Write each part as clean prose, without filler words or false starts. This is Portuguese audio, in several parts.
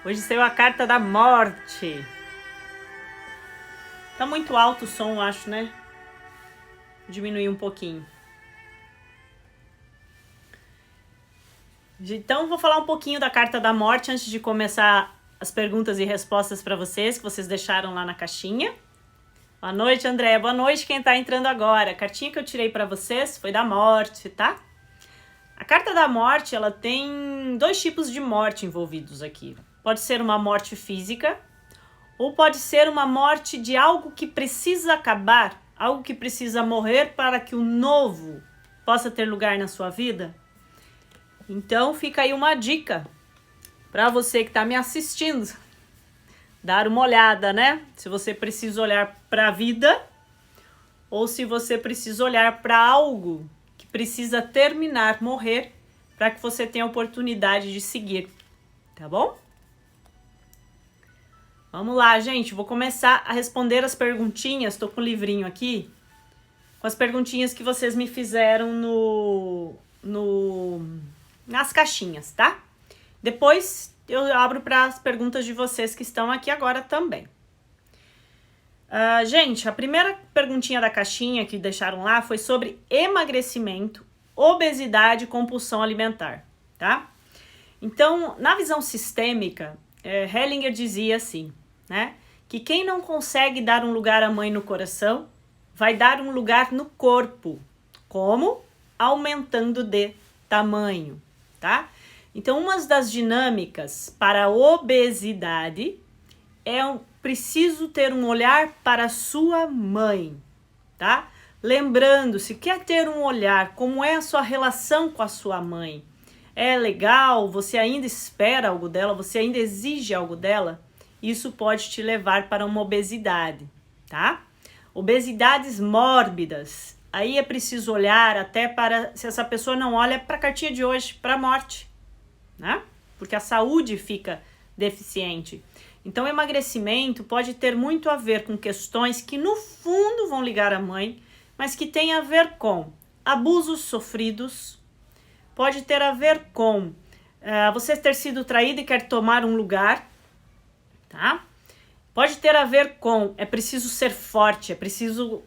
Hoje saiu a carta da morte. Tá muito alto o som, eu acho, né? Diminuir um pouquinho. Então, vou falar um pouquinho da carta da morte antes de começar as perguntas e respostas para vocês, que vocês deixaram lá na caixinha. Boa noite, André. Boa noite quem tá entrando agora. A cartinha que eu tirei para vocês foi da morte, tá? A carta da morte, ela tem dois tipos de morte envolvidos aqui. Pode ser uma morte física ou pode ser uma morte de algo que precisa acabar, algo que precisa morrer para que o novo possa ter lugar na sua vida. Então fica aí uma dica para você que está me assistindo. Dar uma olhada, né? Se você precisa olhar para a vida ou se você precisa olhar para algo que precisa terminar, morrer, para que você tenha a oportunidade de seguir, tá bom? Vamos lá, gente. Vou começar a responder as perguntinhas. Estou com o livrinho aqui. Com as perguntinhas que vocês me fizeram nas caixinhas, tá? Depois eu abro para as perguntas de vocês que estão aqui agora também. Gente, a primeira perguntinha da caixinha que deixaram lá foi sobre emagrecimento, obesidade e compulsão alimentar, tá? Então, na visão sistêmica, Hellinger dizia assim, né? Que quem não consegue dar um lugar à mãe no coração, vai dar um lugar no corpo. Como? Aumentando de tamanho, tá? Então, uma das dinâmicas para a obesidade é preciso ter um olhar para a sua mãe, tá? Lembrando, se quer ter um olhar, como é a sua relação com a sua mãe? É legal? Você ainda espera algo dela? Você ainda exige algo dela? Isso pode te levar para uma obesidade, tá? Obesidades mórbidas. Aí é preciso olhar até para, se essa pessoa não olha para a cartinha de hoje, para a morte, né? Porque a saúde fica deficiente. Então, emagrecimento pode ter muito a ver com questões que no fundo vão ligar à mãe, mas que tem a ver com abusos sofridos, pode ter a ver com você ter sido traído e quer tomar um lugar, tá? Pode ter a ver com é preciso ser forte, é preciso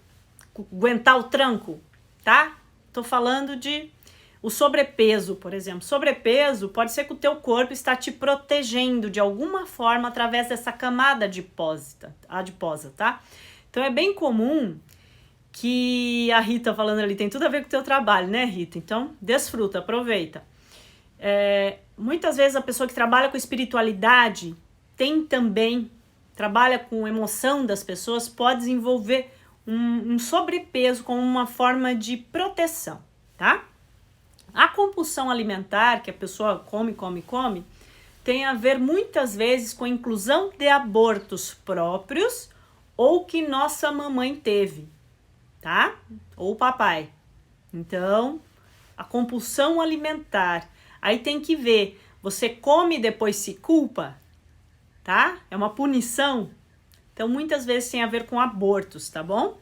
aguentar o tranco, tá? Tô falando de o sobrepeso, por exemplo. Sobrepeso pode ser que o teu corpo está te protegendo de alguma forma através dessa camada adiposa, tá? Então é bem comum que a Rita falando ali, tem tudo a ver com o teu trabalho, né, Rita? Então, desfruta, aproveita. Muitas vezes a pessoa que trabalha com espiritualidade trabalha com emoção das pessoas, pode desenvolver um sobrepeso como uma forma de proteção, tá? A compulsão alimentar, que a pessoa come, tem a ver muitas vezes com a inclusão de abortos próprios ou que nossa mamãe teve, tá? Ou papai. Então, a compulsão alimentar. Aí tem que ver, você come e depois se culpa, tá? É uma punição. Então, muitas vezes tem a ver com abortos, tá bom?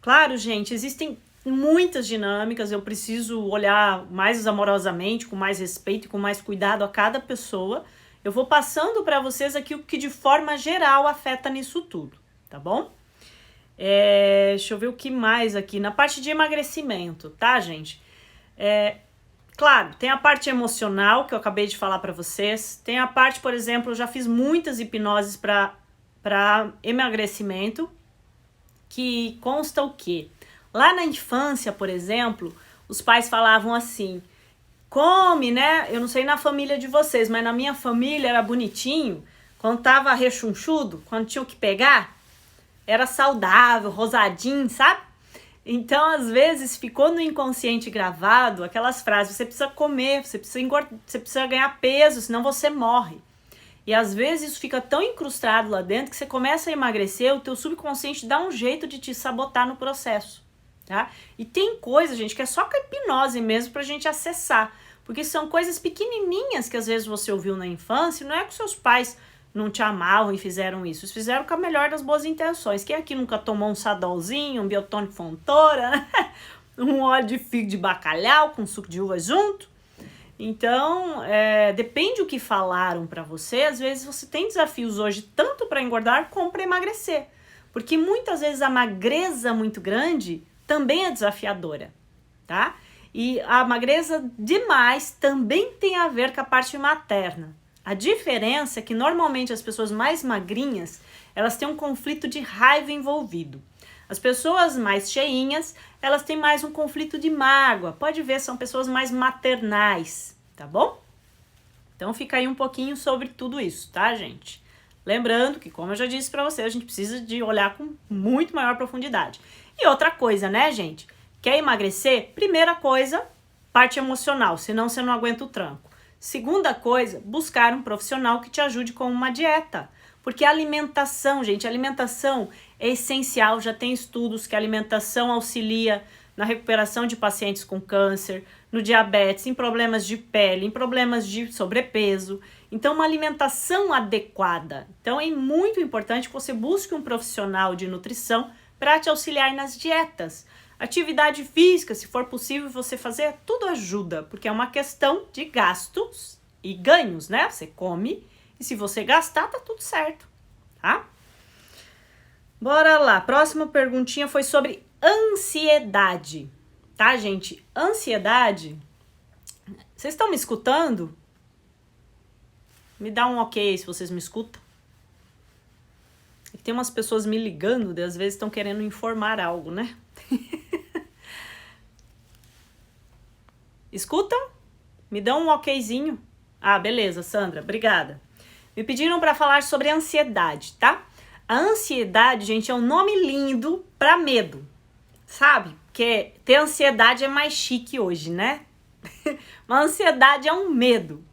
Claro, gente, existem muitas dinâmicas, eu preciso olhar mais amorosamente, com mais respeito e com mais cuidado a cada pessoa. Eu vou passando para vocês aqui o que de forma geral afeta nisso tudo, tá bom? Deixa eu ver o que mais aqui. Na parte de emagrecimento, tá, gente? Claro, tem a parte emocional, que eu acabei de falar para vocês. Tem a parte, por exemplo, eu já fiz muitas hipnoses para emagrecimento, que consta o quê? Lá na infância, por exemplo, os pais falavam assim, come, né? Eu não sei na família de vocês, mas na minha família era bonitinho. Quando tava rechonchudo, quando tinha que pegar, era saudável, rosadinho, sabe? Então, às vezes, ficou no inconsciente gravado aquelas frases, você precisa comer, você precisa engordar, você precisa ganhar peso, senão você morre. E às vezes isso fica tão incrustado lá dentro que você começa a emagrecer, o teu subconsciente dá um jeito de te sabotar no processo, tá? E tem coisa, gente, que é só com a hipnose mesmo pra gente acessar, porque são coisas pequenininhas que às vezes você ouviu na infância, não é que seus pais não te amavam e fizeram isso, eles fizeram com a melhor das boas intenções. Quem aqui nunca tomou um Sadolzinho, um Biotônico Fontoura, né? Um óleo de figo de bacalhau com suco de uva junto? Então, depende do que falaram para você. Às vezes você tem desafios hoje tanto para engordar como para emagrecer. Porque muitas vezes a magreza muito grande também é desafiadora, tá? E a magreza demais também tem a ver com a parte materna. A diferença é que normalmente as pessoas mais magrinhas, elas têm um conflito de raiva envolvido. As pessoas mais cheinhas, elas têm mais um conflito de mágoa. Pode ver, são pessoas mais maternais, tá bom? Então fica aí um pouquinho sobre tudo isso, tá, gente? Lembrando que, como eu já disse pra você, a gente precisa de olhar com muito maior profundidade. E outra coisa, né, gente? Quer emagrecer? Primeira coisa, parte emocional, senão você não aguenta o tranco. Segunda coisa, buscar um profissional que te ajude com uma dieta. Porque a alimentação, gente, a alimentação é essencial. Já tem estudos que a alimentação auxilia na recuperação de pacientes com câncer, no diabetes, em problemas de pele, em problemas de sobrepeso. Então, uma alimentação adequada. Então, é muito importante que você busque um profissional de nutrição para te auxiliar nas dietas. Atividade física, se for possível você fazer, tudo ajuda, porque é uma questão de gastos e ganhos, né? Você come e se você gastar, tá tudo certo, tá? Bora lá, próxima perguntinha foi sobre ansiedade, tá, gente? Ansiedade, vocês estão me escutando? Me dá um ok se vocês me escutam. Tem umas pessoas me ligando e às vezes estão querendo informar algo, né? Escutam? Me dão um okzinho. Ah, beleza, Sandra, obrigada. Me pediram para falar sobre ansiedade, tá? A ansiedade, gente, é um nome lindo para medo, sabe? Porque ter ansiedade é mais chique hoje, né? Mas ansiedade é um medo,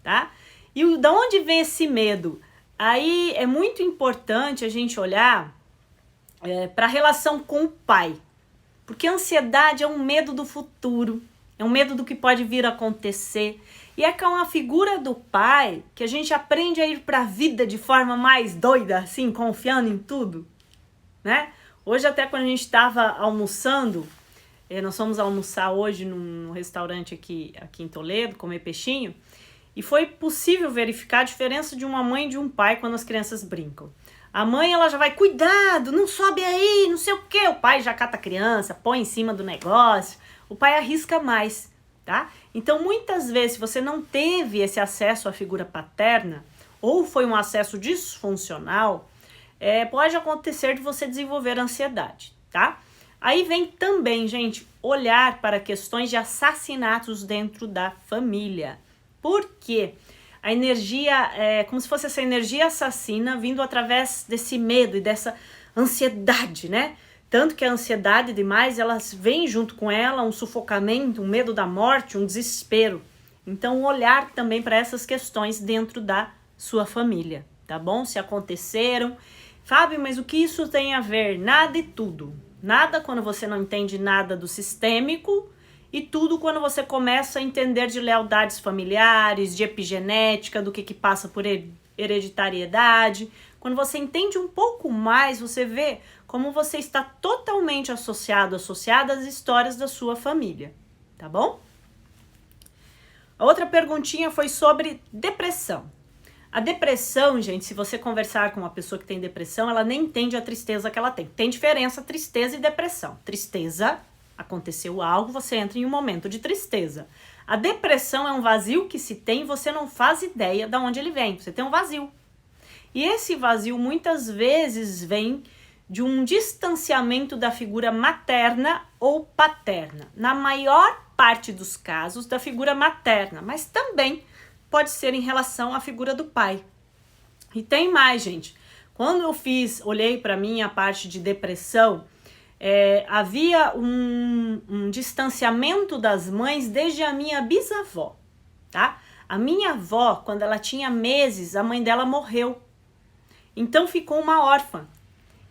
tá? E de onde vem esse medo? Aí é muito importante a gente olhar para a relação com o pai. Porque a ansiedade é um medo do futuro, é um medo do que pode vir a acontecer. E é com a figura do pai que a gente aprende a ir para a vida de forma mais doida, assim, confiando em tudo, né? Hoje até quando a gente estava almoçando, nós fomos almoçar hoje num restaurante aqui em Toledo, comer peixinho, e foi possível verificar a diferença de uma mãe e de um pai quando as crianças brincam. A mãe, ela já vai, cuidado, não sobe aí, não sei o quê. O pai já cata a criança, põe em cima do negócio. O pai arrisca mais, tá? Então, muitas vezes, se você não teve esse acesso à figura paterna, ou foi um acesso disfuncional, pode acontecer de você desenvolver ansiedade, tá? Aí vem também, gente, olhar para questões de assassinatos dentro da família. Por quê? A energia é como se fosse essa energia assassina vindo através desse medo e dessa ansiedade, né? Tanto que a ansiedade demais, elas vêm junto com ela um sufocamento, um medo da morte, um desespero. Então, olhar também para essas questões dentro da sua família, tá bom? Se aconteceram. Fábio, mas o que isso tem a ver? Nada e tudo. Nada quando você não entende nada do sistêmico, e tudo quando você começa a entender de lealdades familiares, de epigenética, do que passa por hereditariedade. Quando você entende um pouco mais, você vê como você está totalmente associada às histórias da sua família, tá bom? A outra perguntinha foi sobre depressão. A depressão, gente, se você conversar com uma pessoa que tem depressão, ela nem entende a tristeza que ela tem. Tem diferença tristeza e depressão. Tristeza, aconteceu algo, você entra em um momento de tristeza. A depressão é um vazio que se tem, você não faz ideia de onde ele vem. Você tem um vazio. E esse vazio muitas vezes vem de um distanciamento da figura materna ou paterna. Na maior parte dos casos, da figura materna, mas também pode ser em relação à figura do pai. E tem mais, gente. Quando eu olhei para mim a parte de depressão, havia um distanciamento das mães desde a minha bisavó, tá? A minha avó, quando ela tinha meses, a mãe dela morreu. Então ficou uma órfã.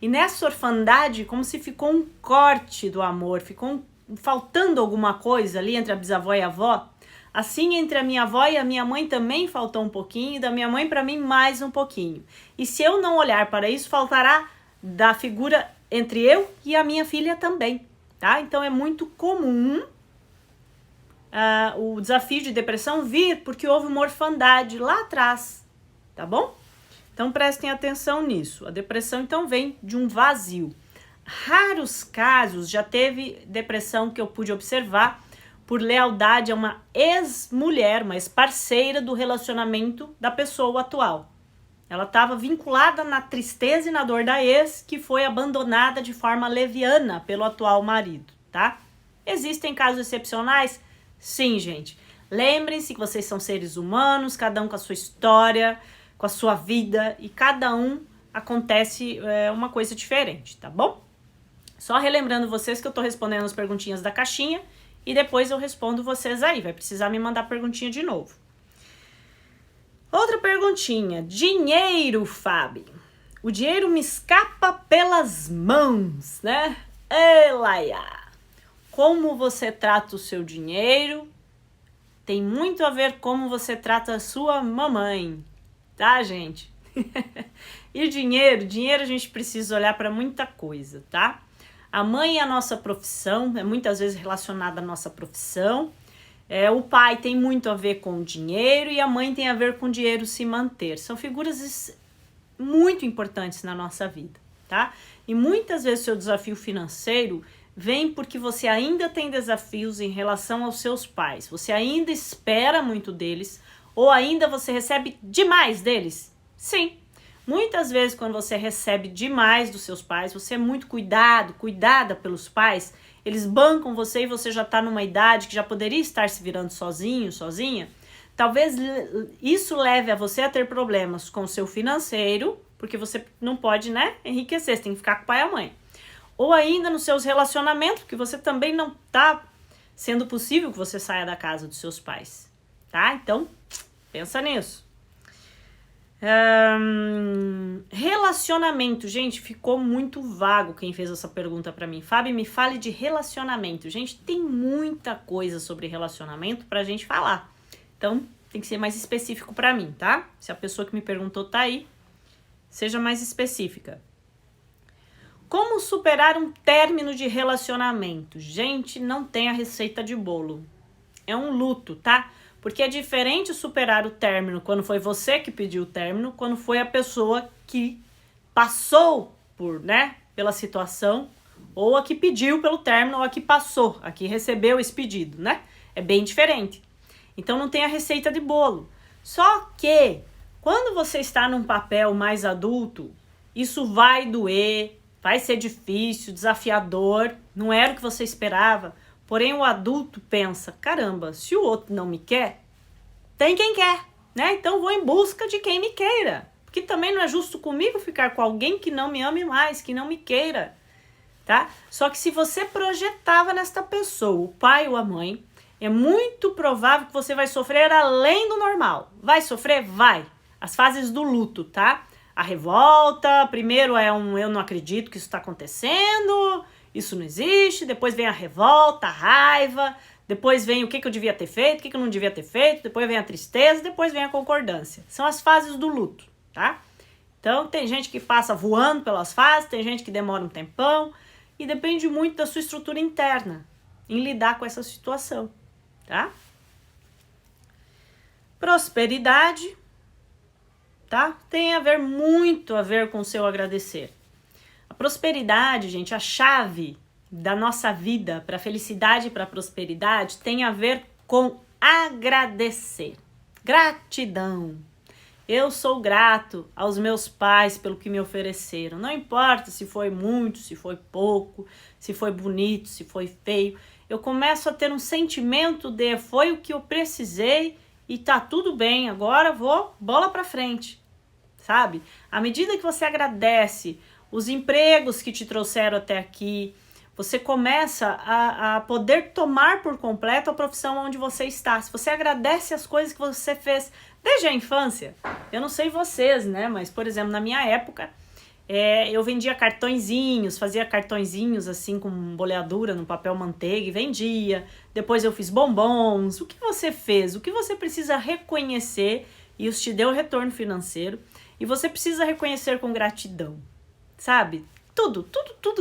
E nessa orfandade, como se ficou um corte do amor, ficou faltando alguma coisa ali entre a bisavó e a avó. Assim, entre a minha avó e a minha mãe também faltou um pouquinho, e da minha mãe para mim mais um pouquinho. E se eu não olhar para isso, faltará da figura entre eu e a minha filha também, tá? Então é muito comum o desafio de depressão vir porque houve uma orfandade lá atrás, tá bom? Então prestem atenção nisso. A depressão então vem de um vazio. Raros casos já teve depressão que eu pude observar por lealdade a uma ex-mulher, uma ex-parceira do relacionamento da pessoa atual. Ela estava vinculada na tristeza e na dor da ex, que foi abandonada de forma leviana pelo atual marido, tá? Existem casos excepcionais? Sim, gente. Lembrem-se que vocês são seres humanos, cada um com a sua história, com a sua vida, e cada um acontece uma coisa diferente, tá bom? Só relembrando vocês que eu tô respondendo as perguntinhas da caixinha e depois eu respondo vocês aí. Vai precisar me mandar perguntinha de novo. Outra perguntinha. Dinheiro, Fábio. O dinheiro me escapa pelas mãos, né? Elaia. Como você trata o seu dinheiro tem muito a ver como você trata a sua mamãe, tá, gente? E o dinheiro a gente precisa olhar para muita coisa, tá? A mãe é a nossa profissão, é muitas vezes relacionada à nossa profissão. O pai tem muito a ver com o dinheiro e a mãe tem a ver com o dinheiro se manter. São figuras muito importantes na nossa vida, tá? E muitas vezes o seu desafio financeiro vem porque você ainda tem desafios em relação aos seus pais. Você ainda espera muito deles ou ainda você recebe demais deles? Sim. Muitas vezes quando você recebe demais dos seus pais, você é muito cuidada pelos pais, eles bancam você e você já está numa idade que já poderia estar se virando sozinho, sozinha. Talvez isso leve a você a ter problemas com o seu financeiro, porque você não pode, né, enriquecer, você tem que ficar com o pai e a mãe. Ou ainda nos seus relacionamentos, porque você também não está sendo possível que você saia da casa dos seus pais, tá? Então, pensa nisso. Relacionamento, gente, ficou muito vago quem fez essa pergunta pra mim. Fábio, me fale de relacionamento. Gente, tem muita coisa sobre relacionamento pra gente falar. Então, tem que ser mais específico pra mim, tá? Se a pessoa que me perguntou tá aí, seja mais específica. Como superar um término de relacionamento? Gente, não tem a receita de bolo. É um luto, tá? Porque é diferente superar o término quando foi você que pediu o término, quando foi a pessoa que passou pela situação, ou a que pediu pelo término, ou a que passou, a que recebeu esse pedido, né? É bem diferente. Então não tem a receita de bolo. Só que quando você está num papel mais adulto, isso vai doer, vai ser difícil, desafiador, não era o que você esperava. Porém, o adulto pensa, caramba, se o outro não me quer, tem quem quer, né? Então, vou em busca de quem me queira. Porque também não é justo comigo ficar com alguém que não me ame mais, que não me queira, tá? Só que se você projetava nesta pessoa, o pai ou a mãe, é muito provável que você vai sofrer além do normal. Vai sofrer? Vai. As fases do luto, tá? A revolta, primeiro é eu não acredito que isso está acontecendo, isso não existe, depois vem a revolta, a raiva, depois vem o que eu devia ter feito, o que eu não devia ter feito, depois vem a tristeza, depois vem a concordância. São as fases do luto, tá? Então, tem gente que passa voando pelas fases, tem gente que demora um tempão, e depende muito da sua estrutura interna em lidar com essa situação, tá? Prosperidade, tá? Tem muito a ver com o seu agradecer. A prosperidade, gente, a chave da nossa vida para felicidade e para prosperidade tem a ver com agradecer. Gratidão. Eu sou grato aos meus pais pelo que me ofereceram. Não importa se foi muito, se foi pouco, se foi bonito, se foi feio. Eu começo a ter um sentimento de foi o que eu precisei e tá tudo bem, agora vou bola para frente, sabe? À medida que você agradece os empregos que te trouxeram até aqui, você começa a poder tomar por completo a profissão onde você está. Se você agradece as coisas que você fez desde a infância, eu não sei vocês, né? Mas, por exemplo, na minha época, eu vendia cartõezinhos, fazia cartõezinhos assim com boleadura no papel manteiga e vendia. Depois eu fiz bombons. O que você fez? O que você precisa reconhecer? E isso te deu retorno financeiro. E você precisa reconhecer com gratidão, sabe? Tudo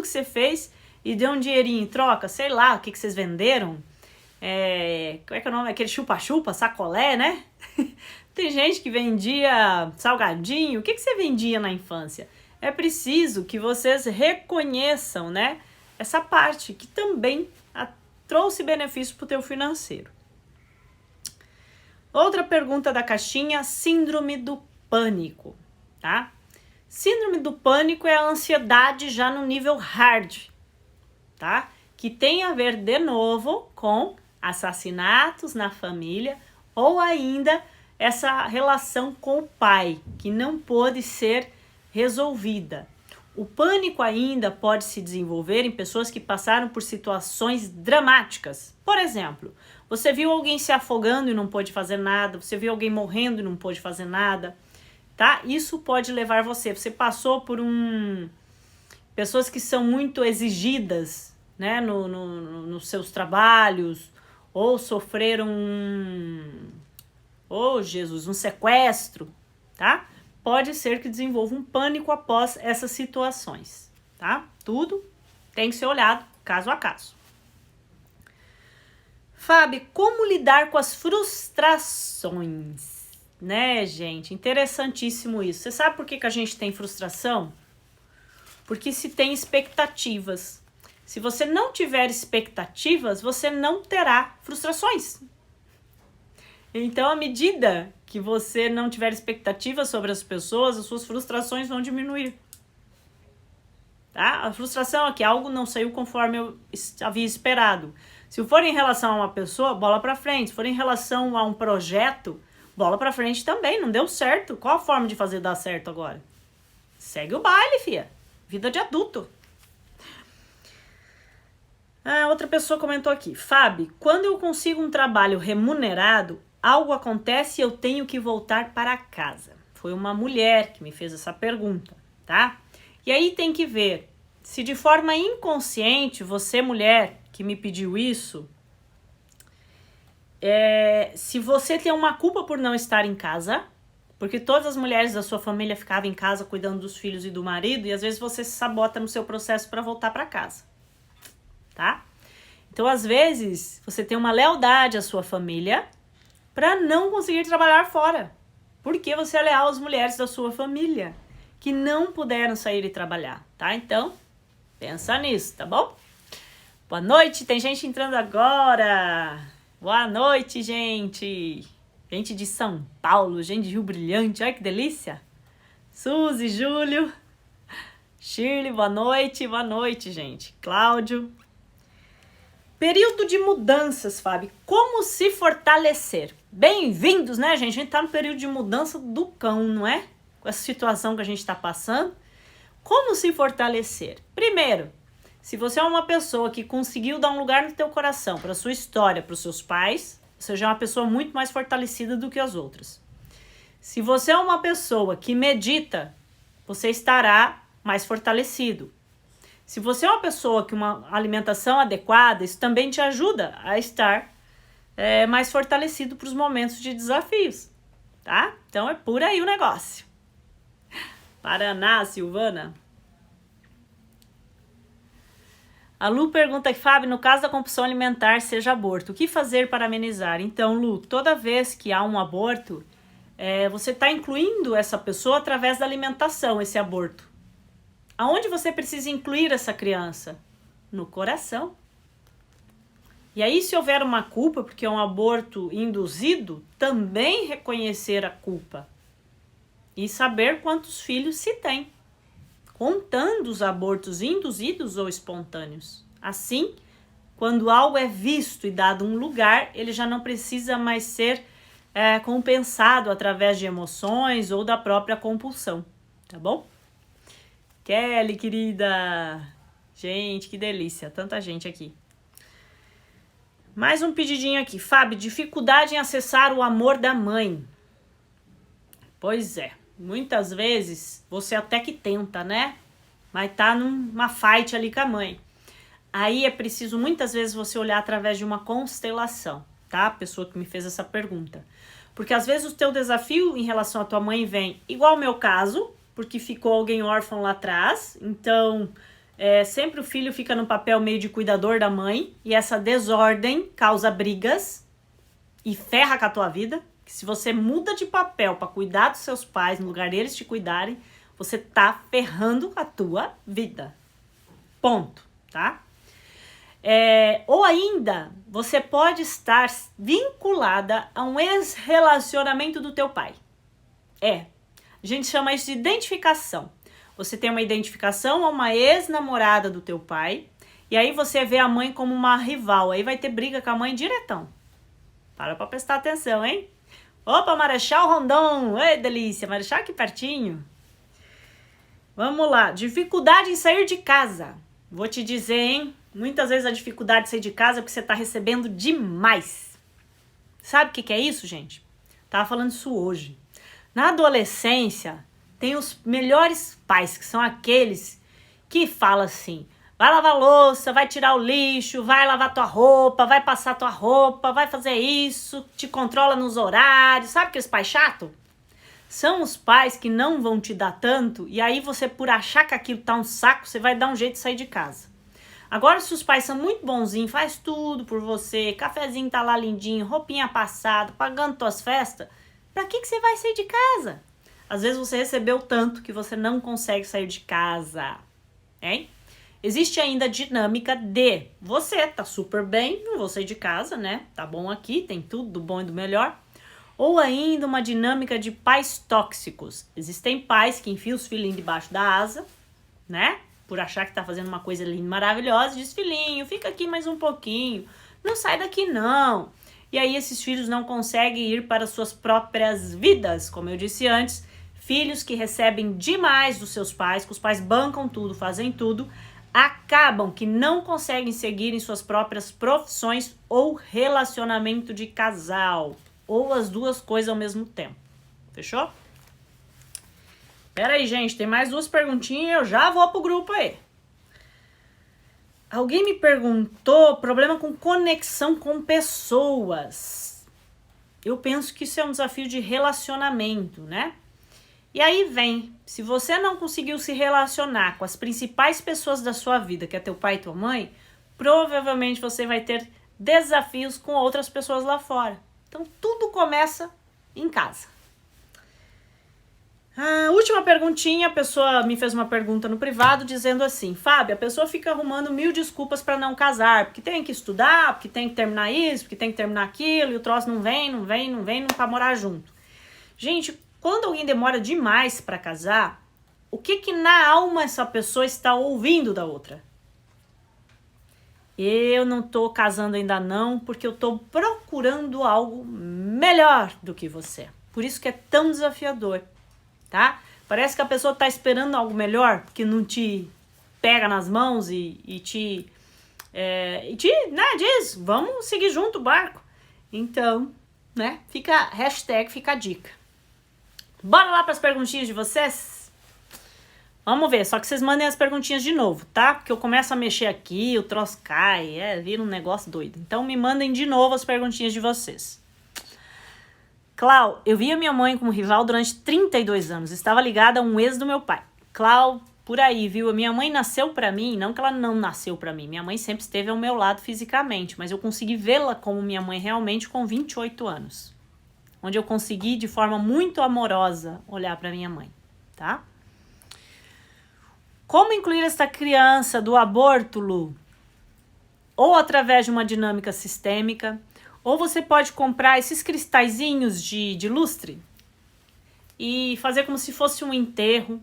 que você fez e deu um dinheirinho em troca, sei lá, o que vocês venderam. como é que é o nome? Aquele chupa-chupa, sacolé, né? Tem gente que vendia salgadinho. O que você vendia na infância? É preciso que vocês reconheçam, né, essa parte que também trouxe benefício para o teu financeiro. Outra pergunta da caixinha, síndrome do pânico, tá? Síndrome do pânico é a ansiedade já no nível hard, tá? Que tem a ver, de novo, com assassinatos na família ou ainda essa relação com o pai, que não pôde ser resolvida. O pânico ainda pode se desenvolver em pessoas que passaram por situações dramáticas. Por exemplo, você viu alguém se afogando e não pôde fazer nada, você viu alguém morrendo e não pôde fazer nada, tá? Isso pode levar você passou por pessoas que são muito exigidas, né, nos seus trabalhos, ou sofreram um sequestro, tá? Pode ser que desenvolva um pânico após essas situações, tá? Tudo tem que ser olhado caso a caso. Fábio, como lidar com as frustrações? Né, gente? Interessantíssimo isso. Você sabe por que a gente tem frustração? Porque se tem expectativas. Se você não tiver expectativas, você não terá frustrações. Então, à medida que você não tiver expectativas sobre as pessoas, as suas frustrações vão diminuir. Tá? A frustração é que algo não saiu conforme eu havia esperado. Se for em relação a uma pessoa, bola pra frente. Se for em relação a um projeto, bola pra frente também. Não deu certo. Qual a forma de fazer dar certo agora? Segue o baile, fia. Vida de adulto. Outra pessoa comentou aqui. Fábio, quando eu consigo um trabalho remunerado, algo acontece e eu tenho que voltar para casa. Foi uma mulher que me fez essa pergunta, tá? E aí tem que ver se de forma inconsciente, você mulher que me pediu isso, se você tem uma culpa por não estar em casa, porque todas as mulheres da sua família ficavam em casa cuidando dos filhos e do marido, e às vezes você se sabota no seu processo para voltar para casa, tá? Então, às vezes, você tem uma lealdade à sua família para não conseguir trabalhar fora, porque você é leal às mulheres da sua família que não puderam sair e trabalhar, tá? Então, pensa nisso, tá bom? Boa noite, tem gente entrando agora. Boa noite, gente. Gente de São Paulo, gente de Rio Brilhante, olha que delícia. Suzy, Júlio, Shirley, boa noite, gente. Cláudio. Período de mudanças, Fábio. Como se fortalecer? Bem-vindos, né, gente? A gente tá no período de mudança do cão, não é? Com essa situação que a gente tá passando. Como se fortalecer? Primeiro, se você é uma pessoa que conseguiu dar um lugar no teu coração para sua história, para os seus pais, você já é uma pessoa muito mais fortalecida do que as outras. Se você é uma pessoa que medita, você estará mais fortalecido. Se você é uma pessoa que uma alimentação adequada, isso também te ajuda a estar mais fortalecido para os momentos de desafios, tá? Então é por aí o negócio. Paraná, Silvana. A Lu pergunta, Fábio, no caso da compulsão alimentar, seja aborto, o que fazer para amenizar? Então, Lu, toda vez que há um aborto, você está incluindo essa pessoa através da alimentação, esse aborto. Aonde você precisa incluir essa criança? No coração. E aí, se houver uma culpa, porque é um aborto induzido, também reconhecer a culpa. E saber quantos filhos se tem, contando os abortos induzidos ou espontâneos. Assim, quando algo é visto e dado um lugar, ele já não precisa mais ser compensado através de emoções ou da própria compulsão, tá bom? Kelly, querida! Gente, que delícia, tanta gente aqui. Mais um pedidinho aqui. Fábio, dificuldade em acessar o amor da mãe. Pois é, muitas vezes você até que tenta, né? Mas tá numa fight ali com a mãe. Aí é preciso muitas vezes você olhar através de uma constelação, tá? A pessoa que me fez essa pergunta. Porque às vezes o teu desafio em relação à tua mãe vem igual ao meu caso, porque ficou alguém órfão lá atrás, então Sempre o filho fica no papel meio de cuidador da mãe, e essa desordem causa brigas e ferra com a tua vida. Que se você muda de papel para cuidar dos seus pais, no lugar deles te cuidarem, você tá ferrando com a tua vida. Ponto, tá? Ou ainda, você pode estar vinculada a um ex-relacionamento do teu pai. A gente chama isso de identificação. Você tem uma identificação a uma ex-namorada do teu pai, e aí você vê a mãe como uma rival, aí vai ter briga com a mãe diretão. Para pra prestar atenção, hein? Opa, Marechal Rondon! Ei, delícia! Marechal aqui pertinho. Vamos lá. Dificuldade em sair de casa. Vou te dizer, hein? Muitas vezes a dificuldade de sair de casa é porque você tá recebendo demais. Sabe o que é isso, gente? Tava falando isso hoje. Na adolescência, tem os melhores pais, que são aqueles que falam assim: vai lavar louça, vai tirar o lixo, vai lavar tua roupa, vai passar tua roupa, vai fazer isso, te controla nos horários. Sabe aqueles pais chatos? São os pais que não vão te dar tanto, e aí você, por achar que aquilo tá um saco, você vai dar um jeito de sair de casa. Agora, se os pais são muito bonzinhos, faz tudo por você, cafezinho tá lá lindinho, roupinha passada, pagando tuas festas, pra que você vai sair de casa? Às vezes você recebeu tanto que você não consegue sair de casa, hein? Existe ainda a dinâmica de você tá super bem, não vou sair de casa, né? Tá bom aqui, tem tudo do bom e do melhor. Ou ainda uma dinâmica de pais tóxicos. Existem pais que enfiam os filhinhos debaixo da asa, né? Por achar que tá fazendo uma coisa linda e maravilhosa, diz: filhinho, fica aqui mais um pouquinho, não sai daqui não. E aí esses filhos não conseguem ir para suas próprias vidas, como eu disse antes, filhos que recebem demais dos seus pais, que os pais bancam tudo, fazem tudo, acabam que não conseguem seguir em suas próprias profissões ou relacionamento de casal, ou as duas coisas ao mesmo tempo. Fechou? Pera aí, gente, tem mais 2 perguntinhas e eu já vou pro grupo aí. Alguém me perguntou problema com conexão com pessoas. Eu penso que isso é um desafio de relacionamento, né? E aí vem, se você não conseguiu se relacionar com as principais pessoas da sua vida, que é teu pai e tua mãe, provavelmente você vai ter desafios com outras pessoas lá fora. Então tudo começa em casa. A última perguntinha, a pessoa me fez uma pergunta no privado dizendo assim: Fábio, a pessoa fica arrumando 1000 desculpas para não casar, porque tem que estudar, porque tem que terminar isso, porque tem que terminar aquilo, e o troço não vem pra morar junto. Gente, quando alguém demora demais para casar, o que na alma essa pessoa está ouvindo da outra? Eu não tô casando ainda não, porque eu tô procurando algo melhor do que você. Por isso que é tão desafiador. Tá? Parece que a pessoa tá esperando algo melhor, que não te pega nas mãos e te diz, vamos seguir junto o barco. Então, né, fica a dica. Bora lá para as perguntinhas de vocês? Vamos ver, só que vocês mandem as perguntinhas de novo, tá? Porque eu começo a mexer aqui, o troço cai, vira um negócio doido. Então me mandem de novo as perguntinhas de vocês. Clau, eu via minha mãe como rival durante 32 anos. Estava ligada a um ex do meu pai. Clau, por aí, viu? A minha mãe nasceu pra mim, não que ela não nasceu pra mim. Minha mãe sempre esteve ao meu lado fisicamente, mas eu consegui vê-la como minha mãe realmente com 28 anos. Onde eu consegui, de forma muito amorosa, olhar pra minha mãe, tá? Como incluir esta criança do aborto, Lu? Ou através de uma dinâmica sistêmica, ou você pode comprar esses cristalzinhos de lustre e fazer como se fosse um enterro,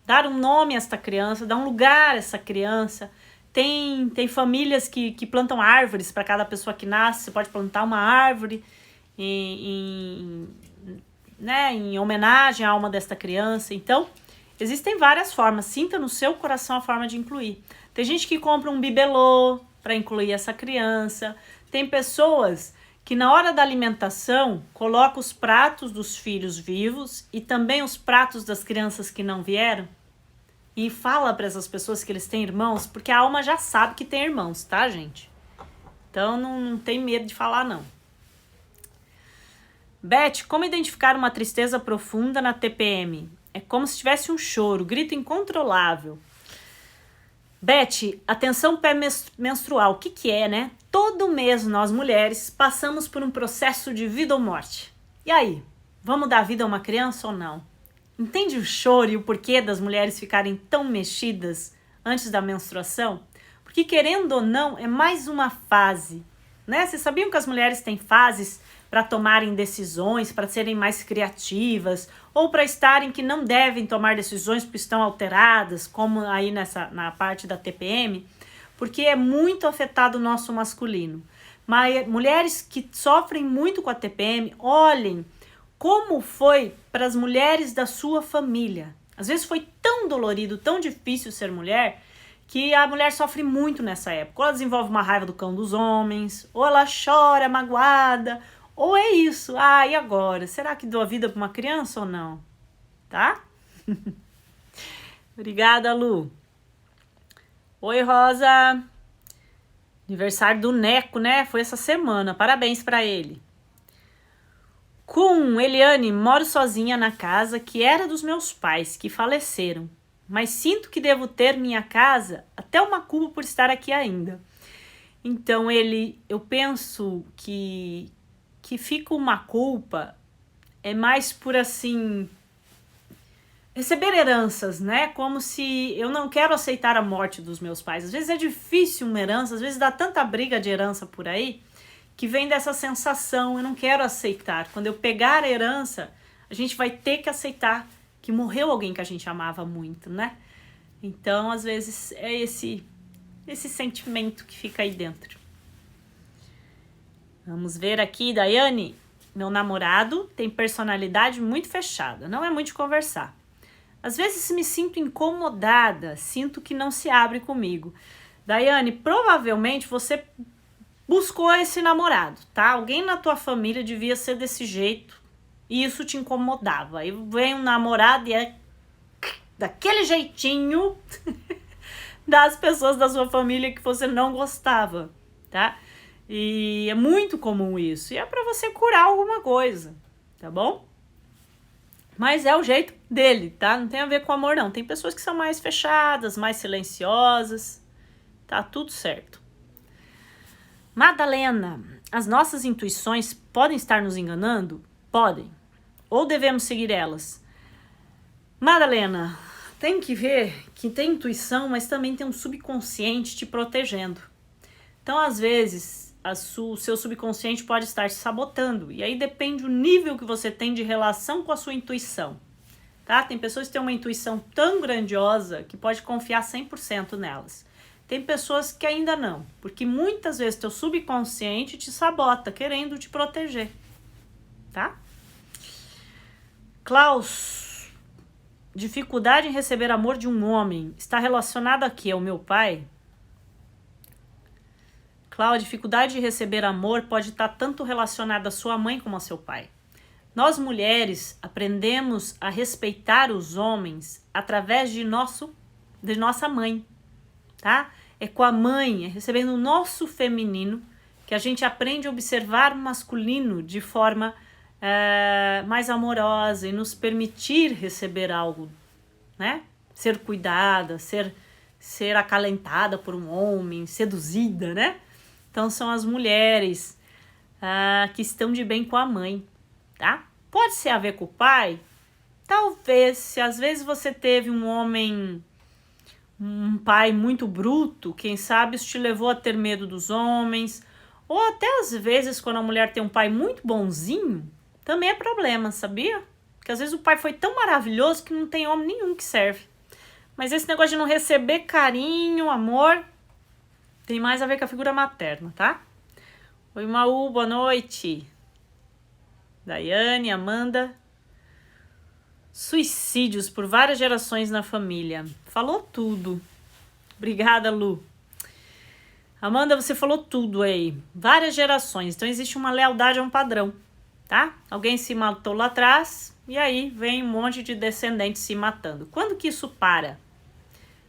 dar um nome a esta criança, dar um lugar a essa criança. Tem famílias que plantam árvores para cada pessoa que nasce. Você pode plantar uma árvore em homenagem à alma desta criança. Então, existem várias formas. Sinta no seu coração a forma de incluir. Tem gente que compra um bibelô para incluir essa criança. Tem pessoas que na hora da alimentação colocam os pratos dos filhos vivos e também os pratos das crianças que não vieram e fala para essas pessoas que eles têm irmãos, porque a alma já sabe que tem irmãos, tá, gente? Então não tem medo de falar, não. Beth, como identificar uma tristeza profunda na TPM? É como se tivesse um choro, grito incontrolável. Beth, atenção pré-menstrual, o que que é, né? Todo mês nós mulheres passamos por um processo de vida ou morte. E aí, vamos dar vida a uma criança ou não? Entende o choro e o porquê das mulheres ficarem tão mexidas antes da menstruação? Porque querendo ou não, é mais uma fase, né? Vocês sabiam que as mulheres têm fases para tomarem decisões, para serem mais criativas, ou para estarem que não devem tomar decisões porque estão alteradas, como aí na parte da TPM, porque é muito afetado o nosso masculino. Mas mulheres que sofrem muito com a TPM, olhem como foi para as mulheres da sua família. Às vezes foi tão dolorido, tão difícil ser mulher, que a mulher sofre muito nessa época. Ou ela desenvolve uma raiva do cão dos homens, ou ela chora magoada, ou é isso. E agora? Será que dou a vida para uma criança ou não? Tá? Obrigada, Lu. Oi, Rosa. Aniversário do Neco, né? Foi essa semana. Parabéns para ele. Eliane, moro sozinha na casa que era dos meus pais, que faleceram. Mas sinto que devo ter minha casa, até uma culpa por estar aqui ainda. Então, eu penso que fica uma culpa, é mais por assim, receber heranças, né? Como se eu não quero aceitar a morte dos meus pais. Às vezes é difícil uma herança, às vezes dá tanta briga de herança por aí, que vem dessa sensação, eu não quero aceitar. Quando eu pegar a herança, a gente vai ter que aceitar que morreu alguém que a gente amava muito, né? Então, às vezes, é esse sentimento que fica aí dentro. Vamos ver aqui, Daiane. Meu namorado tem personalidade muito fechada, não é muito de conversar. Às vezes me sinto incomodada, sinto que não se abre comigo. Daiane, provavelmente você buscou esse namorado, tá? Alguém na tua família devia ser desse jeito e isso te incomodava. Aí vem um namorado e é daquele jeitinho das pessoas da sua família que você não gostava, tá? E é muito comum isso. E é pra você curar alguma coisa, tá bom? Mas é o jeito dele, tá? Não tem a ver com amor, não. Tem pessoas que são mais fechadas, mais silenciosas. Tá tudo certo. Madalena, as nossas intuições podem estar nos enganando? Podem. Ou devemos seguir elas? Madalena, tem que ver que tem intuição, mas também tem um subconsciente te protegendo. Então, às vezes, o seu subconsciente pode estar te sabotando. E aí depende do nível que você tem de relação com a sua intuição. Tá? Tem pessoas que têm uma intuição tão grandiosa que pode confiar 100% nelas. Tem pessoas que ainda não, porque muitas vezes teu subconsciente te sabota, querendo te proteger. Tá? Klaus, dificuldade em receber amor de um homem está relacionada a quê? Ao meu pai? Klaus, dificuldade de receber amor pode estar tanto relacionada à sua mãe como ao seu pai. Nós mulheres aprendemos a respeitar os homens através de nossa mãe, tá? É com a mãe, é recebendo o nosso feminino que a gente aprende a observar o masculino de forma mais amorosa e nos permitir receber algo, né? Ser cuidada, ser acalentada por um homem, seduzida, né? Então são as mulheres que estão de bem com a mãe, tá? Pode ser a ver com o pai? Talvez, se às vezes você teve um pai muito bruto, quem sabe isso te levou a ter medo dos homens, ou até às vezes quando a mulher tem um pai muito bonzinho, também é problema, sabia? Porque às vezes o pai foi tão maravilhoso que não tem homem nenhum que serve. Mas esse negócio de não receber carinho, amor, tem mais a ver com a figura materna, tá? Oi, Maú, boa noite. Daiane, Amanda. Suicídios por várias gerações na família. Falou tudo. Obrigada, Lu. Amanda, você falou tudo aí. Várias gerações. Então existe uma lealdade a um padrão, tá? Alguém se matou lá atrás e aí vem um monte de descendentes se matando. Quando que isso para?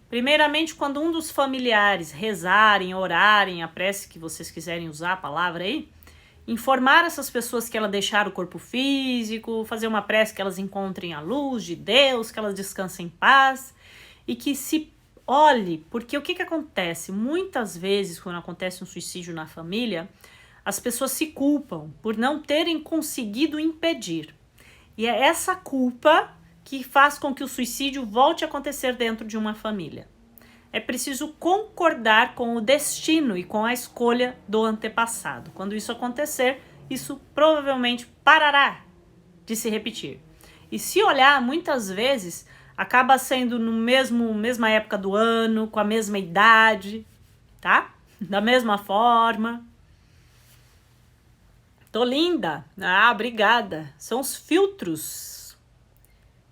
Primeiramente, quando um dos familiares rezarem, orarem, a prece que vocês quiserem usar a palavra aí, informar essas pessoas que elas deixaram o corpo físico, fazer uma prece que elas encontrem a luz de Deus, que elas descansem em paz e que se olhe, porque o que acontece? Muitas vezes, quando acontece um suicídio na família, as pessoas se culpam por não terem conseguido impedir. E é essa culpa que faz com que o suicídio volte a acontecer dentro de uma família. É preciso concordar com o destino e com a escolha do antepassado. Quando isso acontecer, isso provavelmente parará de se repetir. E se olhar, muitas vezes, acaba sendo no mesma época do ano, com a mesma idade, tá? Da mesma forma. Tô linda. Ah, obrigada. São os filtros.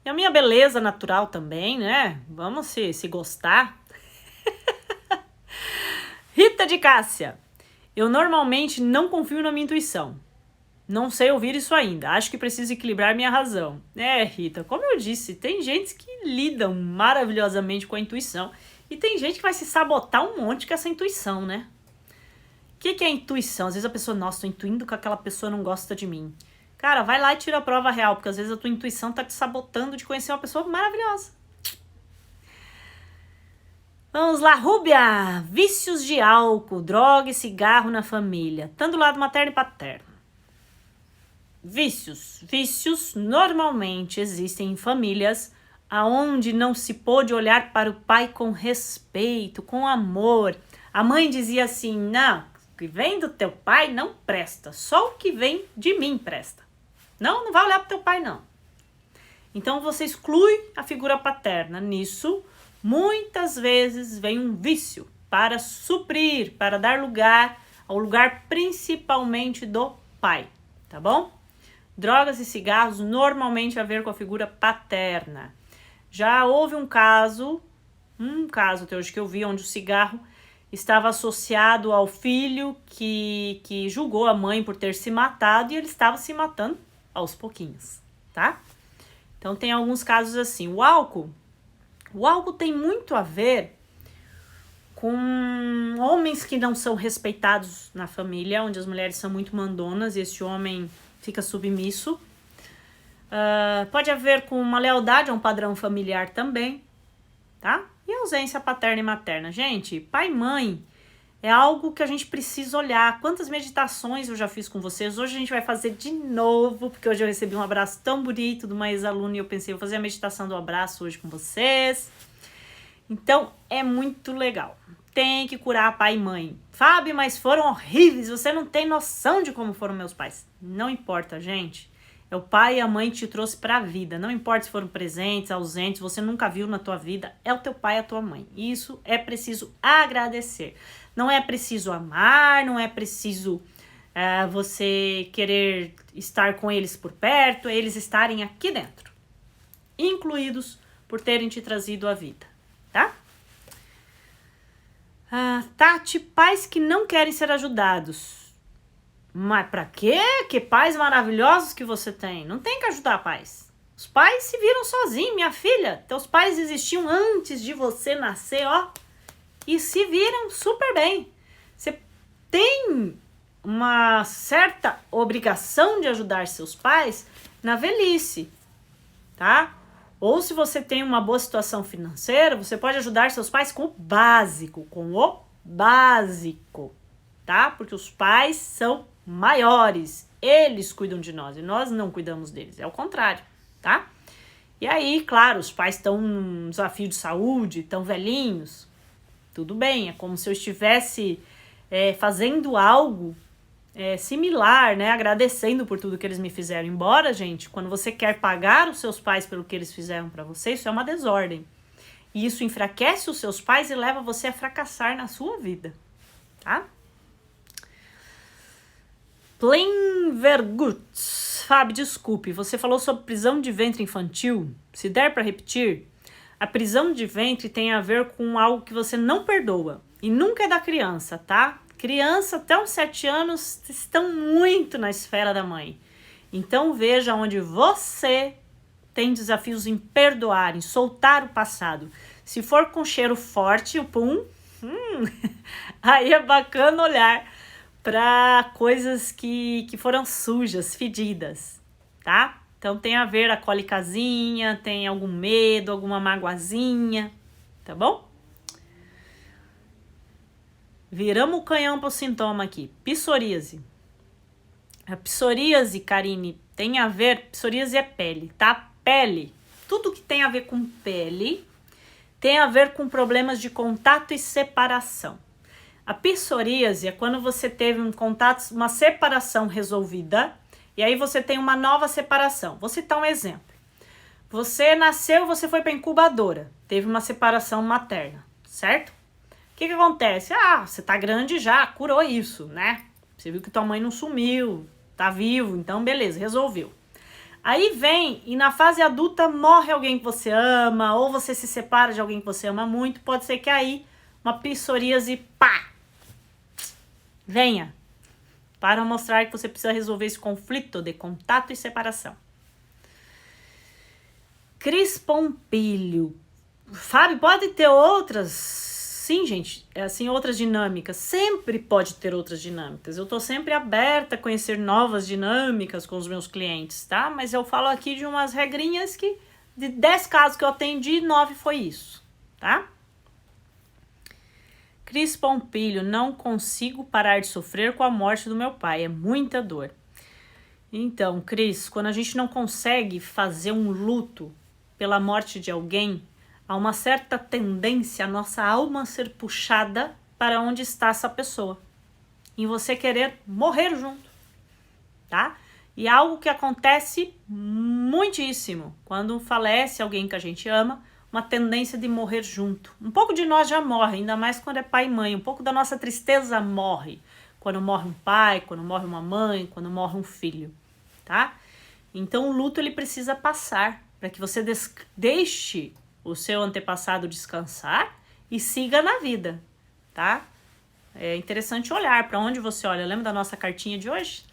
E a minha beleza natural também, né? Vamos se gostar. Rita de Cássia. Eu normalmente não confio na minha intuição. Não sei ouvir isso ainda. Acho que preciso equilibrar minha razão. Rita, como eu disse, tem gente que lidam maravilhosamente com a intuição. E tem gente que vai se sabotar um monte com essa intuição, né? O que é intuição? Às vezes a pessoa, nossa, tô intuindo que aquela pessoa não gosta de mim. Cara, vai lá e tira a prova real, porque às vezes a tua intuição tá te sabotando de conhecer uma pessoa maravilhosa. Vamos lá, Rúbia. Vícios de álcool, droga e cigarro na família, tanto do lado materno e paterno. Vícios normalmente existem em famílias aonde não se pôde olhar para o pai com respeito, com amor. A mãe dizia assim, não, o que vem do teu pai não presta, só o que vem de mim presta. Não vai olhar para o teu pai não. Então você exclui a figura paterna. Nisso, muitas vezes vem um vício para suprir, para dar lugar ao lugar principalmente do pai, tá bom? Drogas e cigarros normalmente a ver com a figura paterna. Já houve um caso até hoje que eu vi, onde o cigarro estava associado ao filho que julgou a mãe por ter se matado e ele estava se matando aos pouquinhos, tá? Então tem alguns casos assim. O álcool tem muito a ver com homens que não são respeitados na família, onde as mulheres são muito mandonas e esse homem fica submisso. Pode haver com uma lealdade a um padrão familiar também, tá? E ausência paterna e materna. Gente, pai e mãe é algo que a gente precisa olhar. Quantas meditações eu já fiz com vocês? Hoje a gente vai fazer de novo, porque hoje eu recebi um abraço tão bonito de uma ex-aluna e eu pensei, vou fazer a meditação do abraço hoje com vocês. Então, é muito legal. Tem que curar pai e mãe. Fábio, mas foram horríveis, você não tem noção de como foram meus pais. Não importa, gente. É o pai e a mãe que te trouxe para a vida. Não importa se foram presentes, ausentes, você nunca viu na tua vida. É o teu pai e a tua mãe. Isso é preciso agradecer. Não é preciso amar, não é preciso você querer estar com eles por perto, é eles estarem aqui dentro. Incluídos por terem te trazido a vida, tá? Tati, pais que não querem ser ajudados. Mas pra quê? Que pais maravilhosos que você tem. Não tem que ajudar pais. Os pais se viram sozinhos, minha filha. Teus pais existiam antes de você nascer, ó. E se viram super bem. Você tem uma certa obrigação de ajudar seus pais na velhice, tá? Ou se você tem uma boa situação financeira, você pode ajudar seus pais com o básico, tá? Porque os pais são maiores, eles cuidam de nós e nós não cuidamos deles, é o contrário, tá? E aí, claro, os pais estão num desafio de saúde, estão velhinhos, tudo bem, é como se eu estivesse fazendo algo similar, né? Agradecendo por tudo que eles me fizeram. Embora, gente, quando você quer pagar os seus pais pelo que eles fizeram para você, isso é uma desordem. E isso enfraquece os seus pais e leva você a fracassar na sua vida, tá? Plenverguts. Fábio, desculpe, você falou sobre prisão de ventre infantil. Se der para repetir, a prisão de ventre tem a ver com algo que você não perdoa. E nunca é da criança, tá? Criança até uns 7 anos estão muito na esfera da mãe. Então veja onde você tem desafios em perdoar, em soltar o passado. Se for com cheiro forte, o pum, aí é bacana olhar para coisas que foram sujas, fedidas, tá? Então tem a ver a cólicazinha, tem algum medo, alguma magoazinha, tá bom? Viramos o canhão pro sintoma aqui. Psoríase. A psoríase, Karine, tem a ver... Psoríase é pele, tá? Pele. Tudo que tem a ver com pele tem a ver com problemas de contato e separação. A psoríase é quando você teve um contato, uma separação resolvida, e aí você tem uma nova separação. Vou citar um exemplo. Você nasceu, você foi para incubadora, teve uma separação materna, certo? O que acontece? Você tá grande já, curou isso, né? Você viu que tua mãe não sumiu, tá vivo, então beleza, resolveu. Aí vem e na fase adulta morre alguém que você ama, ou você se separa de alguém que você ama muito, pode ser que aí uma psoríase, pá, venha para mostrar que você precisa resolver esse conflito de contato e separação. Cris Pompilho. Fábio, pode ter outras? Sim, gente, assim, outras dinâmicas. Sempre pode ter outras dinâmicas. Eu tô sempre aberta a conhecer novas dinâmicas com os meus clientes, tá? Mas eu falo aqui de umas regrinhas que, de 10 casos que eu atendi, 9 foi isso, tá? Cris Pompilho, não consigo parar de sofrer com a morte do meu pai. É muita dor. Então, Cris, quando a gente não consegue fazer um luto pela morte de alguém, há uma certa tendência a nossa alma ser puxada para onde está essa pessoa. Em você querer morrer junto, tá? E algo que acontece muitíssimo. Quando falece alguém que a gente ama, uma tendência de morrer junto. Um pouco de nós já morre, ainda mais quando é pai e mãe. Um pouco da nossa tristeza morre. Quando morre um pai, quando morre uma mãe, quando morre um filho, tá? Então o luto ele precisa passar para que você deixe o seu antepassado descansar e siga na vida, tá? É interessante olhar para onde você olha. Lembra da nossa cartinha de hoje?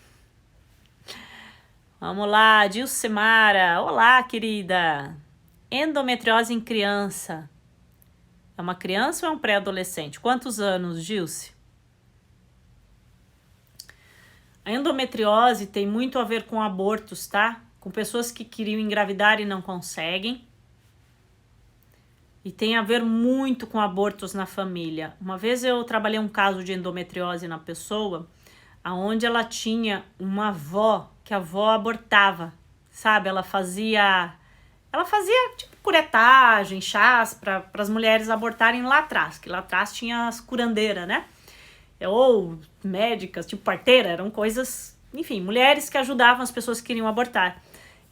Vamos lá, Dilcimara. Olá, querida. Endometriose em criança. É uma criança ou é um pré-adolescente? Quantos anos, Gilce? A endometriose tem muito a ver com abortos, tá? Com pessoas que queriam engravidar e não conseguem. E tem a ver muito com abortos na família. Uma vez eu trabalhei um caso de endometriose na pessoa, aonde ela tinha uma avó, que a avó abortava, sabe? Ela fazia tipo curetagem, chás para as mulheres abortarem lá atrás, que lá atrás tinha as curandeiras, né? Ou médicas, tipo parteira, eram coisas, enfim, mulheres que ajudavam as pessoas que queriam abortar.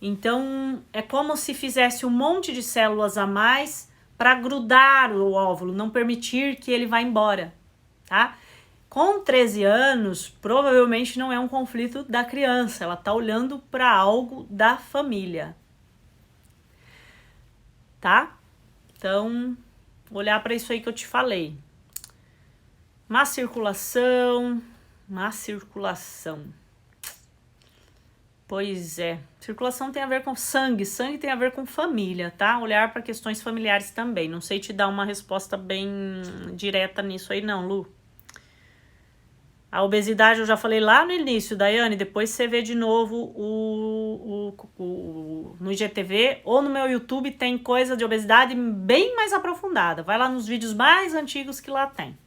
Então, é como se fizesse um monte de células a mais para grudar o óvulo, não permitir que ele vá embora, tá? Com 13 anos, provavelmente não é um conflito da criança, ela tá olhando para algo da família, tá? Então, olhar para isso aí que eu te falei. Má circulação. Pois é. Circulação tem a ver com sangue tem a ver com família, tá? Olhar para questões familiares também. Não sei te dar uma resposta bem direta nisso aí não, Lu. A obesidade eu já falei lá no início, Daiane, depois você vê de novo no IGTV ou no meu YouTube tem coisa de obesidade bem mais aprofundada. Vai lá nos vídeos mais antigos que lá tem.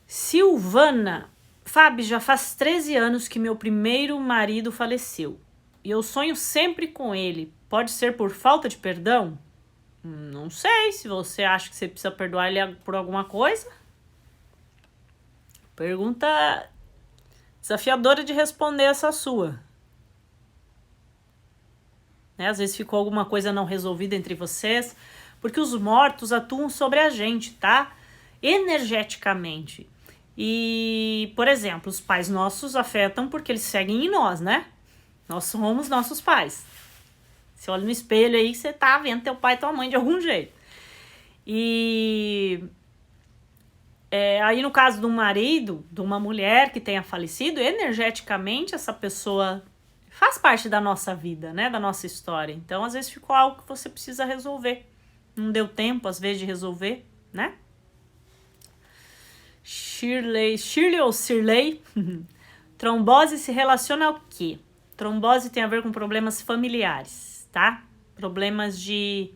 Silvana, Fábio, já faz 13 anos que meu primeiro marido faleceu. E eu sonho sempre com ele. Pode ser por falta de perdão? Não sei, se você acha que você precisa perdoar ele por alguma coisa. Pergunta desafiadora de responder essa sua. Né? Às vezes ficou alguma coisa não resolvida entre vocês, porque os mortos atuam sobre a gente, tá? Energeticamente. E, por exemplo, os pais nossos afetam porque eles seguem em nós, né? Nós somos nossos pais. Você olha no espelho aí, você tá vendo teu pai e tua mãe de algum jeito. E aí no caso de um marido, de uma mulher que tenha falecido, energeticamente essa pessoa faz parte da nossa vida, né? Da nossa história. Então, às vezes ficou algo que você precisa resolver. Não deu tempo, às vezes, de resolver, né? Shirley ou Shirley? Trombose se relaciona ao quê? Trombose tem a ver com problemas familiares, tá? Problemas de